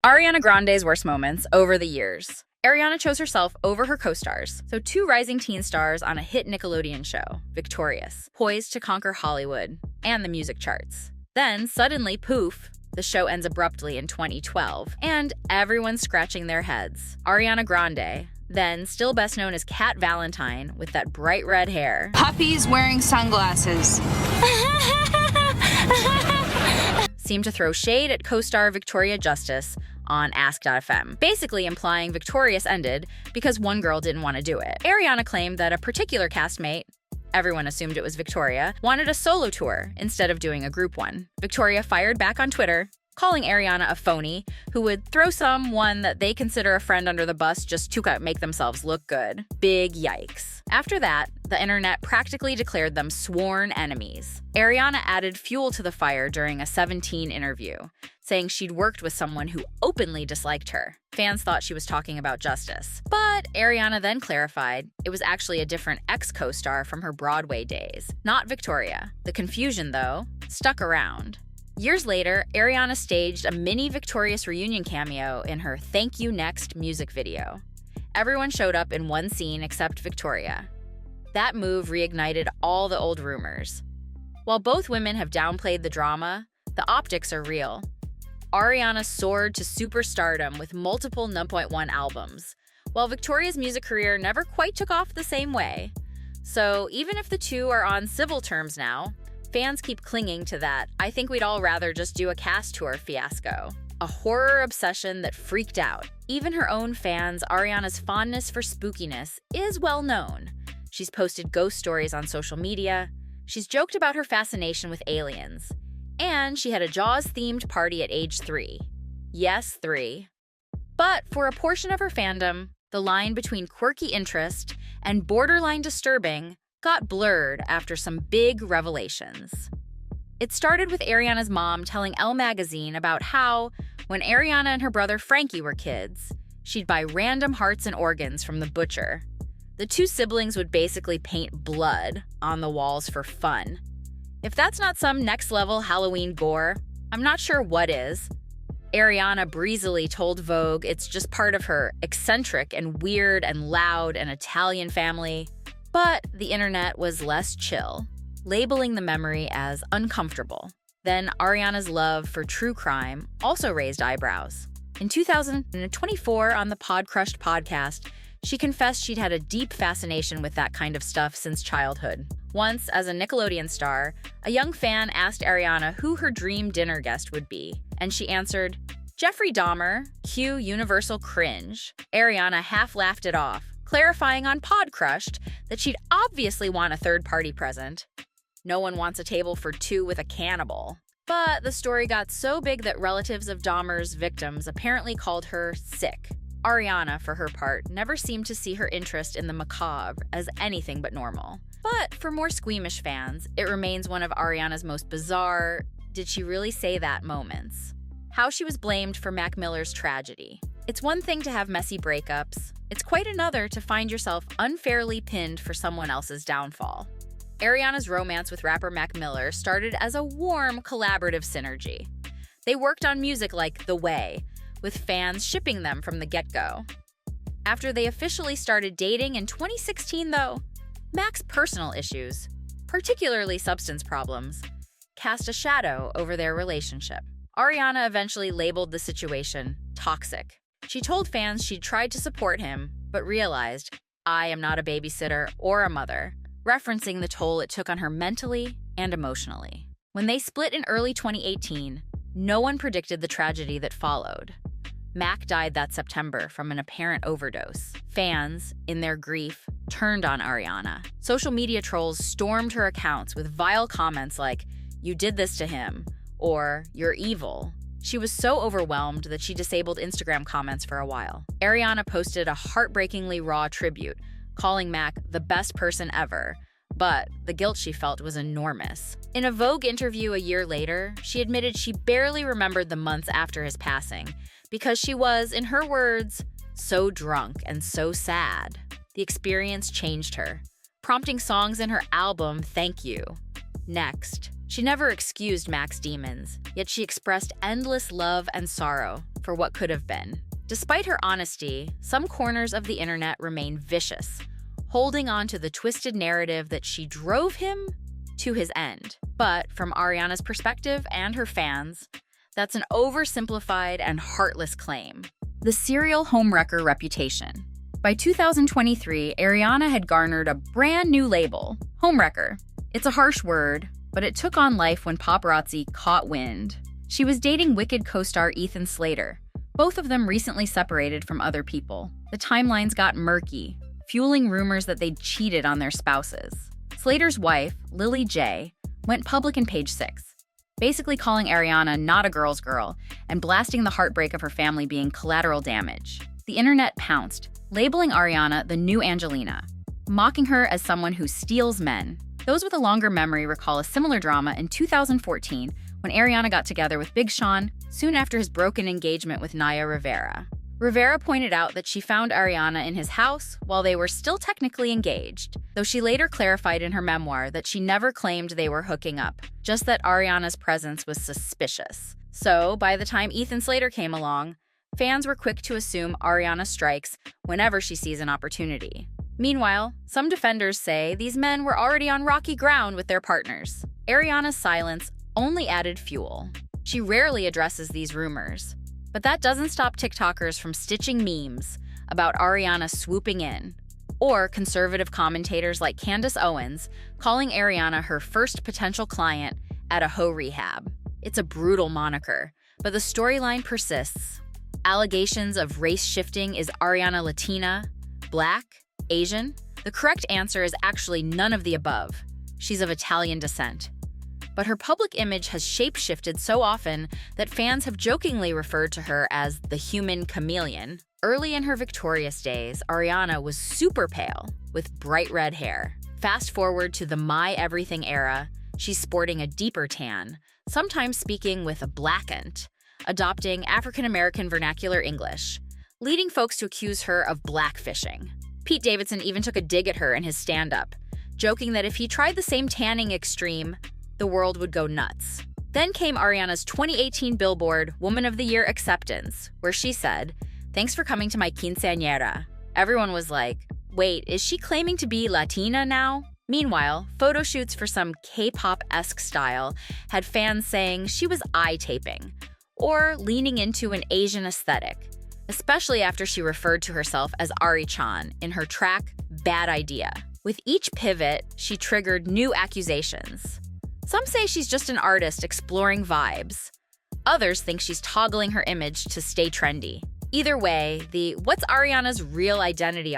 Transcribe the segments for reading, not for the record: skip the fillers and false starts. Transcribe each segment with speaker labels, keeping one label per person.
Speaker 1: Ariana Grande's worst moments over the years. Ariana chose herself over her co-stars, so two rising teen stars on a hit Nickelodeon show, Victorious, poised to conquer Hollywood and the music charts. Then, suddenly, poof, the show ends abruptly in 2012, and everyone's scratching their heads. Ariana Grande, then still best known as Cat Valentine with that bright red hair,
Speaker 2: Puppies wearing sunglasses.
Speaker 1: seemed to throw shade at co-star Victoria Justice on Ask.fm, basically implying Victorious ended because one girl didn't want to do it. Ariana claimed that a particular castmate, everyone assumed it was Victoria, wanted a solo tour instead of doing a group one. Victoria fired back on Twitter, calling Ariana a phony who would throw someone that they consider a friend under the bus just to make themselves look good. Big yikes. After that, the internet practically declared them sworn enemies. Ariana added fuel to the fire during a 17 interview, saying she'd worked with someone who openly disliked her. Fans thought she was talking about Justice. But Ariana then clarified it was actually a different ex-co-star from her Broadway days, not Victoria. The confusion, though, stuck around. Years later, Ariana staged a mini Victorious reunion cameo in her Thank You Next music video. Everyone showed up in one scene except Victoria. That move reignited all the old rumors. While both women have downplayed the drama, the optics are real. Ariana soared to superstardom with multiple #1 albums, while Victoria's music career never quite took off the same way. So even if the two are on civil terms now, fans keep clinging to that "I think we'd all rather just do a cast tour" fiasco. A horror obsession that freaked out. Even her own fans, Ariana's fondness for spookiness is well known. She's posted ghost stories on social media, she's joked about her fascination with aliens, and she had a Jaws-themed party at age 3. Yes, 3. But for a portion of her fandom, the line between quirky interest and borderline disturbing got blurred after some big revelations. It started with Ariana's mom telling Elle magazine about how, when Ariana and her brother Frankie were kids, she'd buy random hearts and organs from the butcher. The two siblings would basically paint blood on the walls for fun. If that's not some next-level Halloween gore, I'm not sure what is. Ariana breezily told Vogue it's just part of her eccentric and weird and loud and Italian family. But the internet was less chill, labeling the memory as uncomfortable. Then Ariana's love for true crime also raised eyebrows. In 2024, on the Podcrushed podcast, she confessed she'd had a deep fascination with that kind of stuff since childhood. Once, as a Nickelodeon star, a young fan asked Ariana who her dream dinner guest would be, and she answered, "Jeffrey Dahmer, cue universal cringe." Ariana half laughed it off, clarifying on Podcrushed that she'd obviously want a third-party present. No one wants a table for two with a cannibal. But the story got so big that relatives of Dahmer's victims apparently called her sick. Ariana, for her part, never seemed to see her interest in the macabre as anything but normal. But for more squeamish fans, it remains one of Ariana's most bizarre, did she really say that moments. How she was blamed for Mac Miller's tragedy. It's one thing to have messy breakups. It's quite another to find yourself unfairly pinned for someone else's downfall. Ariana's romance with rapper Mac Miller started as a warm, collaborative synergy. They worked on music like The Way, with fans shipping them from the get-go. After they officially started dating in 2016, though, Mac's personal issues, particularly substance problems, cast a shadow over their relationship. Ariana eventually labeled the situation toxic. She told fans she'd tried to support him, but realized, "I am not a babysitter or a mother," referencing the toll it took on her mentally and emotionally. When they split in early 2018, no one predicted the tragedy that followed. Mac died that September from an apparent overdose. Fans, in their grief, turned on Ariana. Social media trolls stormed her accounts with vile comments like, "You did this to him," or "You're evil." She was so overwhelmed that she disabled Instagram comments for a while. Ariana posted a heartbreakingly raw tribute, calling Mac the best person ever, but the guilt she felt was enormous. In a Vogue interview a year later, she admitted she barely remembered the months after his passing because she was, in her words, so drunk and so sad. The experience changed her, prompting songs in her album Thank You. Next, she never excused Mac's demons, yet she expressed endless love and sorrow for what could have been. Despite her honesty, some corners of the internet remain vicious, holding on to the twisted narrative that she drove him to his end. But from Ariana's perspective and her fans, that's an oversimplified and heartless claim. The serial homewrecker reputation. By 2023, Ariana had garnered a brand new label, homewrecker. It's a harsh word, but it took on life when paparazzi caught wind. She was dating Wicked co-star Ethan Slater. Both of them recently separated from other people. The timelines got murky, fueling rumors that they'd cheated on their spouses. Slater's wife, Lily J, went public in Page 6, basically calling Ariana not a girl's girl and blasting the heartbreak of her family being collateral damage. The internet pounced, labeling Ariana the new Angelina, mocking her as someone who steals men. Those with a longer memory recall a similar drama in 2014 when Ariana got together with Big Sean soon after his broken engagement with Naya Rivera. Rivera pointed out that she found Ariana in his house while they were still technically engaged, though she later clarified in her memoir that she never claimed they were hooking up, just that Ariana's presence was suspicious. So, by the time Ethan Slater came along, fans were quick to assume Ariana strikes whenever she sees an opportunity. Meanwhile, some defenders say these men were already on rocky ground with their partners. Ariana's silence only added fuel. She rarely addresses these rumors, but that doesn't stop TikTokers from stitching memes about Ariana swooping in, or conservative commentators like Candace Owens calling Ariana her first potential client at a hoe rehab. It's a brutal moniker, but the storyline persists. Allegations of race shifting. Is Ariana Latina, Black, Asian? The correct answer is actually none of the above. She's of Italian descent. But her public image has shape-shifted so often that fans have jokingly referred to her as the human chameleon. Early in her victorious days, Ariana was super pale, with bright red hair. Fast forward to the My Everything era, she's sporting a deeper tan, sometimes speaking with a blaccent, adopting African-American vernacular English, leading folks to accuse her of blackfishing. Pete Davidson even took a dig at her in his stand-up, joking that if he tried the same tanning extreme, the world would go nuts. Then came Ariana's 2018 Billboard Woman of the Year acceptance, where she said, "Thanks for coming to my quinceañera." Everyone was like, wait, is she claiming to be Latina now? Meanwhile, photo shoots for some K-pop-esque style had fans saying she was eye-taping, or leaning into an Asian aesthetic, especially after she referred to herself as Ari-chan in her track Bad Idea. With each pivot, she triggered new accusations. Some say she's just an artist exploring vibes. Others think she's toggling her image to stay trendy. Either way, the "what's Ariana's real identity"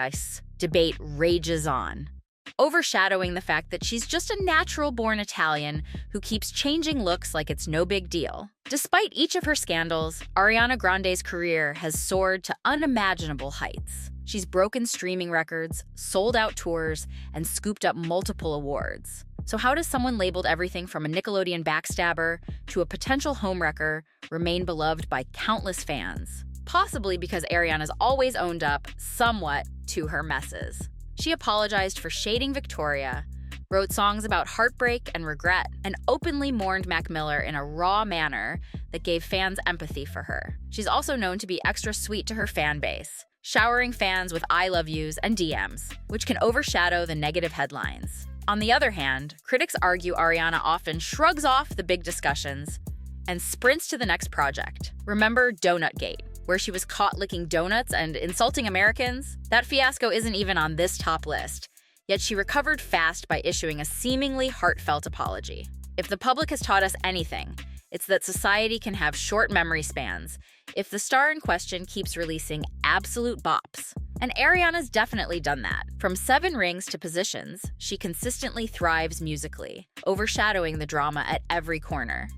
Speaker 1: debate rages on, overshadowing the fact that she's just a natural-born Italian who keeps changing looks like it's no big deal. Despite each of her scandals, Ariana Grande's career has soared to unimaginable heights. She's broken streaming records, sold out tours, and scooped up multiple awards. So how does someone labeled everything from a Nickelodeon backstabber to a potential homewrecker remain beloved by countless fans? Possibly because Ariana's always owned up, somewhat, to her messes. She apologized for shading Victoria, wrote songs about heartbreak and regret, and openly mourned Mac Miller in a raw manner that gave fans empathy for her. She's also known to be extra sweet to her fan base, showering fans with I love yous and DMs, which can overshadow the negative headlines. On the other hand, critics argue Ariana often shrugs off the big discussions and sprints to the next project. Remember Donutgate, where she was caught licking donuts and insulting Americans? That fiasco isn't even on this top list, yet she recovered fast by issuing a seemingly heartfelt apology. If the public has taught us anything, it's that society can have short memory spans if the star in question keeps releasing absolute bops. And Ariana's definitely done that. From 7 Rings to Positions, she consistently thrives musically, overshadowing the drama at every corner.